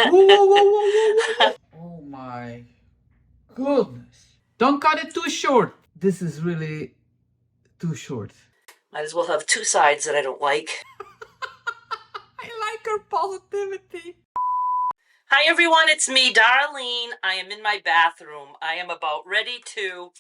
Whoa, whoa, whoa, whoa, whoa, whoa. Oh my goodness. Don't cut it too short. This is really too short. Might as well have two sides that I don't like. I like her positivity. Hi everyone, it's me, Darlene. I am in my bathroom. I am about ready to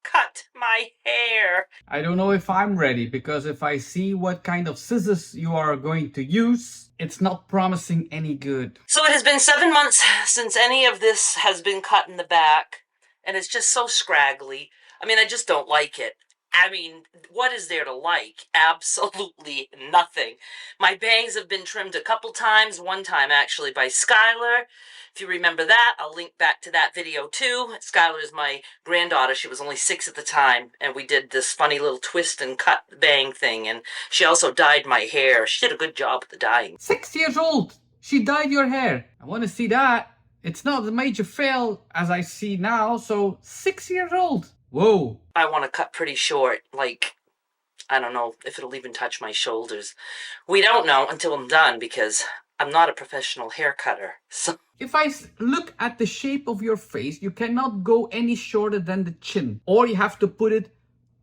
cut my hair. I don't know if I'm ready, because if I see what kind of scissors you are going to use, it's not promising any good. So it has been 7 months since any of this has been cut in the back, and it's just so scraggly. I mean, I just don't like it. I mean, what is there to like? Absolutely nothing. My bangs have been trimmed a couple times, one time actually by Skylar. If you remember that, I'll link back to that video too. Skylar is my granddaughter. She was only 6 at the time, and we did this funny little twist and cut bang thing, and she also dyed my hair. She did a good job with the dyeing. 6 years old! She dyed your hair. I want to see that. It's not a major fail as I see now, so 6 years old. Whoa. I want to cut pretty short, like, I don't know if it'll even touch my shoulders. We don't know until I'm done, because I'm not a professional hair cutter. So if I look at the shape of your face, you cannot go any shorter than the chin. Or you have to put it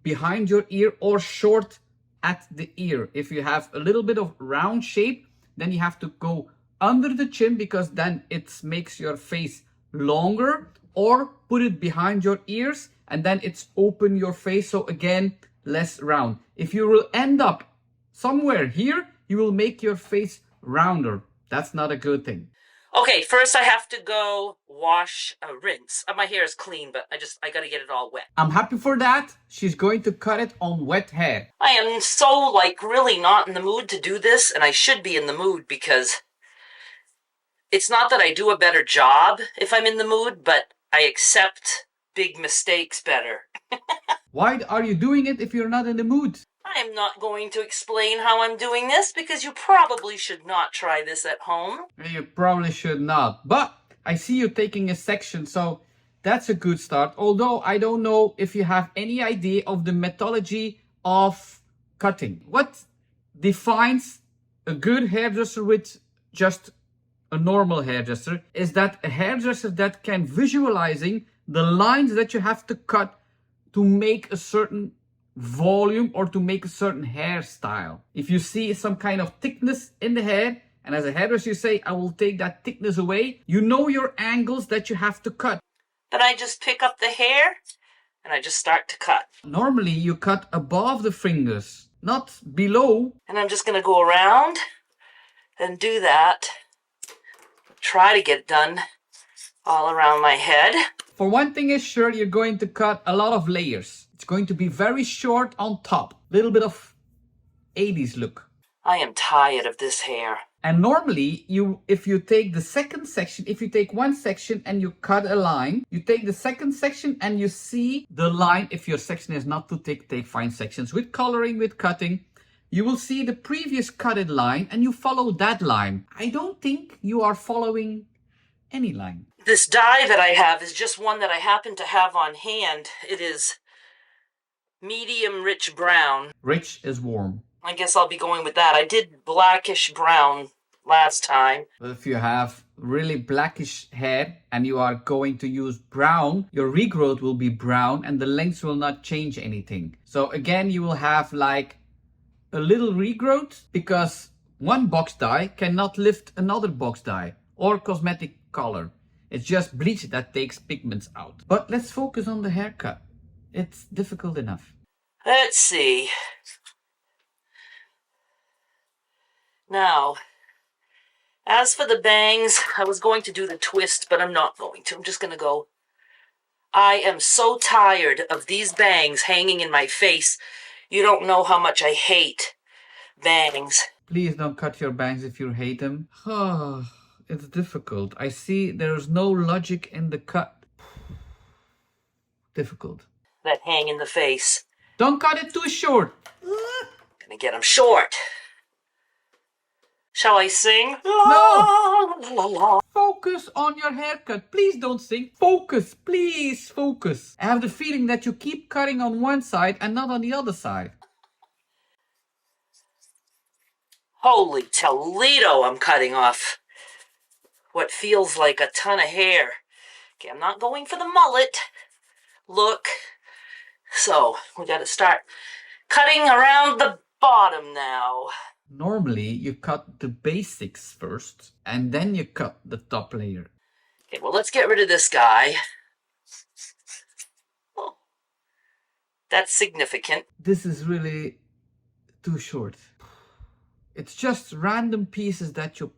behind your ear or short at the ear. If you have a little bit of round shape, then you have to go under the chin, because then it makes your face longer. Or put it behind your ears, and then it's open your face, so again, less round. If you will end up somewhere here, you will make your face rounder. That's not a good thing. okay, first I have to go wash, rinse. My hair is clean, but I gotta get it all wet. I'm happy for that. She's going to cut it on wet hair. I am so, like, really not in the mood to do this, and I should be in the mood, because it's not that I do a better job if I'm in the mood, but I accept big mistakes better. Why are you doing it if you're not in the mood? I'm not going to explain how I'm doing this, because you probably should not try this at home. You probably should not. But I see you taking a section, so that's a good start. Although I don't know if you have any idea of the methodology of cutting. What defines a good hairdresser with just a normal hairdresser is that a hairdresser that can visualizing the lines that you have to cut to make a certain volume or to make a certain hairstyle. If you see some kind of thickness in the hair, and as a hairdresser you say, I will take that thickness away, you know your angles that you have to cut. Then I just pick up the hair and I just start to cut. Normally you cut above the fingers, not below. And I'm just going to go around and do that. Try to get it done all around my head. For one thing is sure, you're going to cut a lot of layers. It's going to be very short on top. Little bit of 80s look. I am tired of this hair. And normally, if you take the second section, if you take one section and you cut a line, you take the second section and you see the line. If your section is not too thick, take fine sections with coloring, with cutting. You will see the previous cutted line and you follow that line. I don't think you are following any line. This dye that I have is just one that I happen to have on hand. It is medium rich brown. Rich is warm. I guess I'll be going with that. I did blackish brown last time. But if you have really blackish hair and you are going to use brown, your regrowth will be brown and the lengths will not change anything. So again, you will have like a little regrowth, because one box dye cannot lift another box dye or cosmetic color. It's just bleach that takes pigments out. But let's focus on the haircut. It's difficult enough. Let's see. Now, as for the bangs, I was going to do the twist, but I'm not going to. I'm just going to go. I am so tired of these bangs hanging in my face. You don't know how much I hate bangs. Please don't cut your bangs if you hate them. It's difficult. I see there's no logic in the cut. Difficult. That hang in the face. Don't cut it too short. Gonna get them short. Shall I sing? No. La, la, la. Focus on your haircut. Please don't sing. Focus. Please focus. I have the feeling that you keep cutting on one side and not on the other side. Holy Toledo, I'm cutting off what feels like a ton of hair. Okay, I'm not going for the mullet look. So we got to start cutting around the bottom now. Normally, you cut the basics first, and then you cut the top layer. Okay, well, let's get rid of this guy. Oh, that's significant. This is really too short. It's just random pieces that you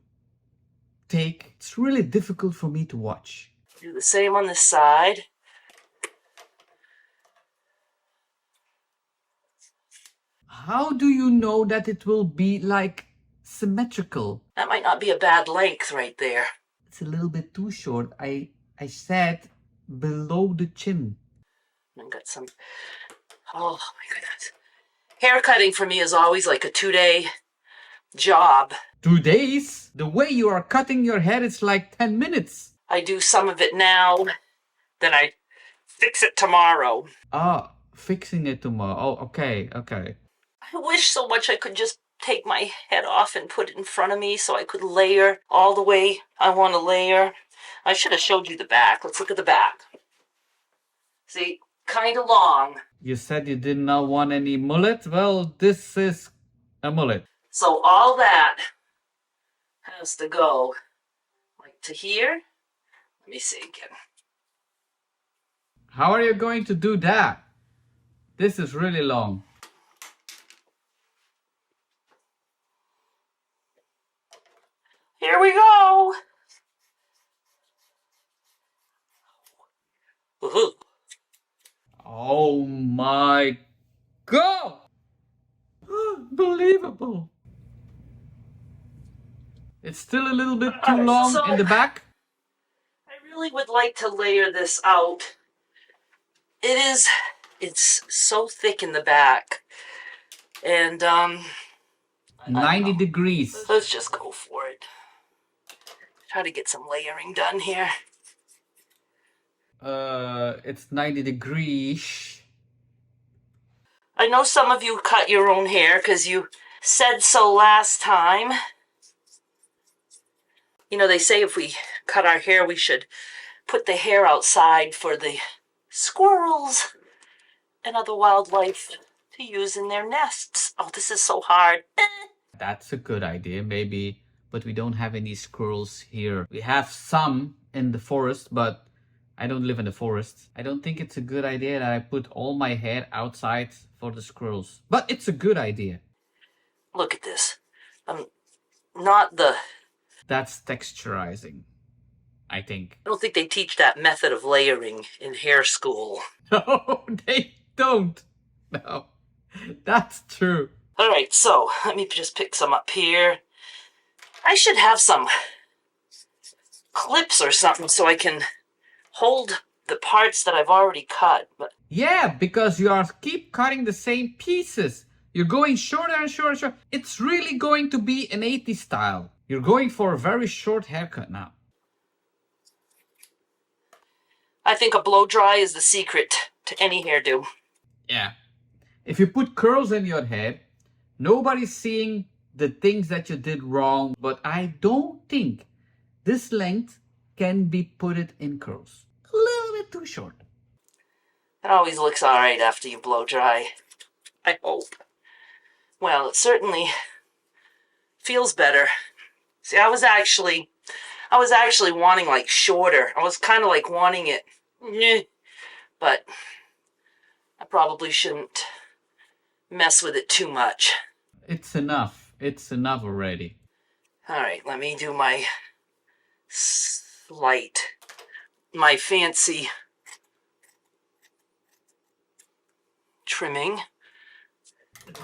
take. It's really difficult for me to watch. Do the same on this side. How do you know that it will be like symmetrical? That might not be a bad length right there. It's a little bit too short. I said below the chin. I've got some. Oh my goodness. Hair cutting for me is always like a 2-day job. 2 days? The way you are cutting your hair, it's like 10 minutes. I do some of it now, then I fix it tomorrow. Ah, fixing it tomorrow. Oh, okay. I wish so much I could just take my head off and put it in front of me so I could layer all the way I want to layer. I should have showed you the back. Let's look at the back. See, kind of long. You said you did not want any mullet? Well, this is a mullet. So all that has to go like to here. Let me see again. How are you going to do that? This is really long. Here we go. Woohoo. Oh my God! Unbelievable. It's still a little bit too long in the back. I really would like to layer this out. It's so thick in the back. And 90 degrees. Let's just go for it. Try to get some layering done here. It's 90 degrees. I know some of you cut your own hair because you said so last time. You know, they say if we cut our hair, we should put the hair outside for the squirrels and other wildlife to use in their nests. Oh, this is so hard. That's a good idea, maybe, but we don't have any squirrels here. We have some in the forest, but I don't live in the forest. I don't think it's a good idea that I put all my hair outside for the squirrels, but it's a good idea. Look at this. Not the... That's texturizing, I think. I don't think they teach that method of layering in hair school. No, they don't. No, that's true. All right, so let me just pick some up here. I should have some clips or something so I can hold the parts that I've already cut. But yeah, because you are keep cutting the same pieces. You're going shorter and shorter and shorter. It's really going to be an 80s style. You're going for a very short haircut now. I think a blow dry is the secret to any hairdo. Yeah. If you put curls in your head, nobody's seeing the things that you did wrong, but I don't think this length can be put it in curls. A little bit too short. It always looks all right after you blow dry. I hope. Well, it certainly feels better. See, I was actually wanting like shorter. I was kind of like wanting it, but I probably shouldn't mess with it too much. It's enough. It's enough already. All right, let me do my fancy trimming.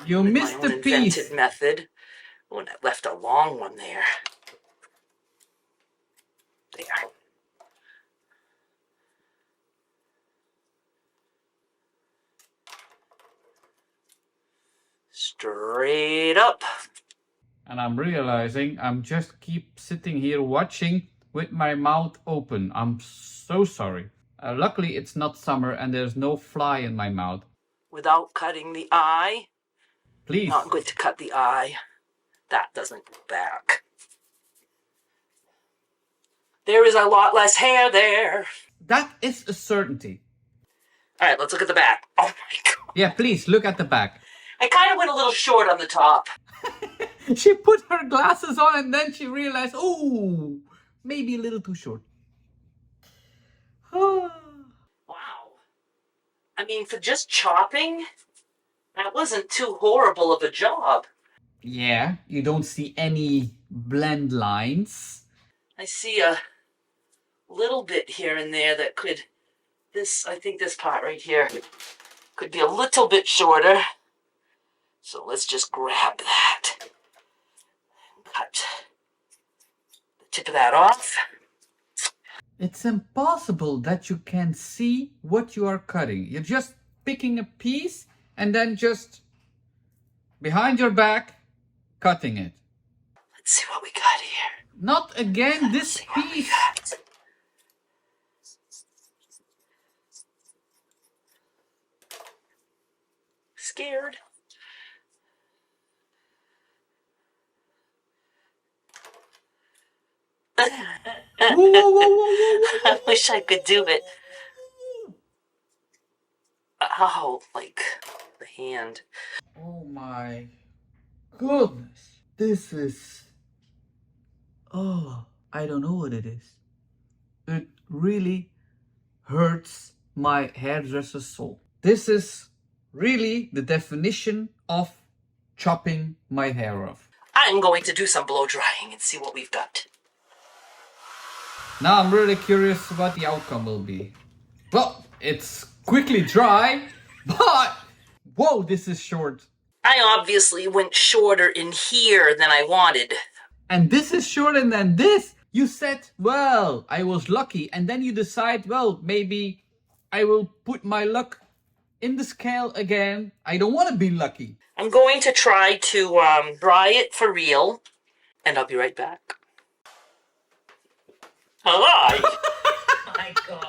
You missed the piece. Invented method. Oh, and I left a long one there. There. Straight up. And I'm realizing I'm just keep sitting here watching with my mouth open. I'm so sorry. Luckily it's not summer and there's no fly in my mouth. Without cutting the eye. Please. Not good to cut the eye. That doesn't go back. There is a lot less hair there. That is a certainty. All right, let's look at the back. Oh my God. Yeah, please look at the back. I kind of went a little short on the top. She put her glasses on and then she realized, oh, maybe a little too short. Wow. I mean, for just chopping, that wasn't too horrible of a job. Yeah, you don't see any blend lines. I see a little bit here and there that could, I think this part right here could be a little bit shorter. So let's just grab that and cut the tip of that off. It's impossible that you can see what you are cutting. You're just picking a piece and then just behind your back, cutting it. Let's see what we got here. Not again this piece. Scared. Whoa, whoa, whoa, whoa, whoa. I wish I could do it. Oh, like the hand. Oh my goodness. This is... Oh, I don't know what it is. It really hurts my hairdresser's soul. This is really the definition of chopping my hair off. I'm going to do some blow drying and see what we've got. Now I'm really curious what the outcome will be. Well, it's quickly dry, but whoa, this is short. I obviously went shorter in here than I wanted. And this is shorter than this. You said, well, I was lucky. And then you decide, well, maybe I will put my luck in the scale again. I don't want to be lucky. I'm going to try to dry it for real. And I'll be right back. Hello. My God.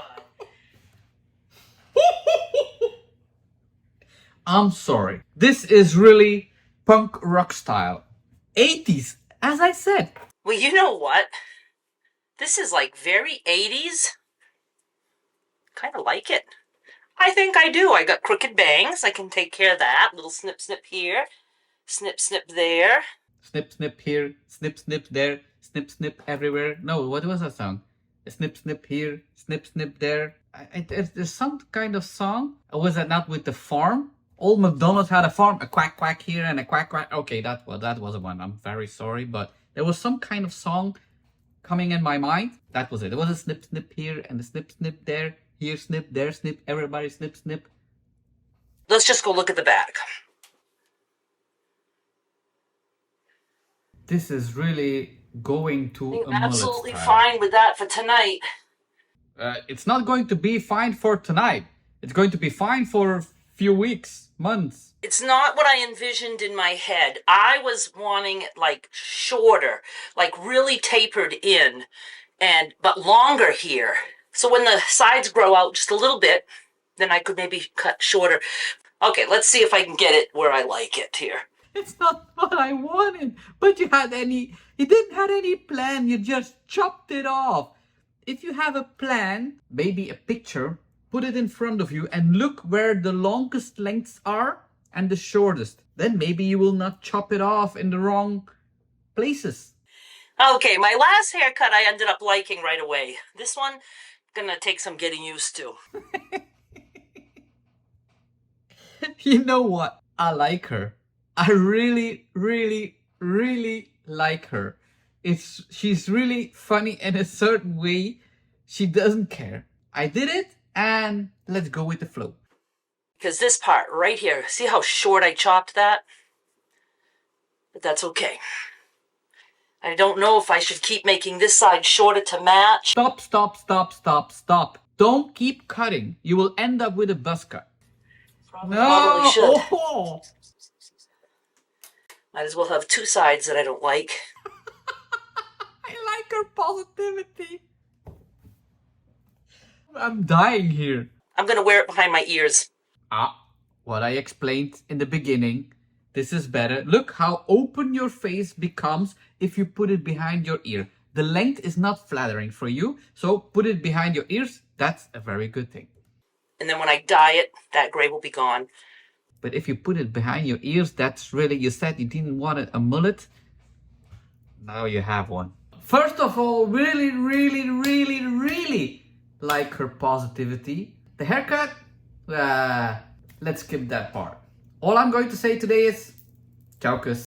I'm sorry. This is really punk rock style. 80s, as I said. Well, you know what? This is like very 80s. Kind of like it. I think I do. I got crooked bangs. I can take care of that. Little snip, snip here. Snip, snip there. Snip, snip here. Snip, snip there. Snip, snip everywhere. No, what was that song? Snip, snip here. Snip, snip there. There's some kind of song. Or was that not with the farm? Old MacDonald had a farm. A quack, quack here and a quack, quack. Okay, that was the one. I'm very sorry. But there was some kind of song coming in my mind. That was it. There was a snip, snip here and a snip, snip there. Here, snip, there, snip, everybody snip, snip. Let's just go look at the back. This is really going to a mullet Absolutely style. fine with that for tonight. It's not going to be fine for tonight. It's going to be fine for a few weeks, months. It's not what I envisioned in my head. I was wanting it like shorter, like really tapered in, but longer here. So when the sides grow out just a little bit, then I could maybe cut shorter. Okay, let's see if I can get it where I like it here. It's not what I wanted, but you didn't have any plan, you just chopped it off. If you have a plan, maybe a picture, put it in front of you and look where the longest lengths are and the shortest. Then maybe you will not chop it off in the wrong places. Okay, my last haircut I ended up liking right away. This one, gonna take some getting used to. You know what? I like her. I really, really, really like her. She's really funny in a certain way. She doesn't care. I did it and let's go with the flow. Because this part right here, see how short I chopped that? But that's okay. I don't know if I should keep making this side shorter to match. Stop, stop, stop, stop, stop. Don't keep cutting. You will end up with a buzz cut. Probably should. Oh. Might as well have two sides that I don't like. I like her positivity. I'm dying here. I'm gonna wear it behind my ears. What I explained in the beginning. This is better. Look how open your face becomes if you put it behind your ear. the length is not flattering for you. So put it behind your ears. That's a very good thing. And then when I dye it, that gray will be gone. But if you put it behind your ears, that's really, you said you didn't want a mullet. Now you have one. First of all, really like her positivity. The haircut, let's skip that part. All I'm going to say today is, ciao kus.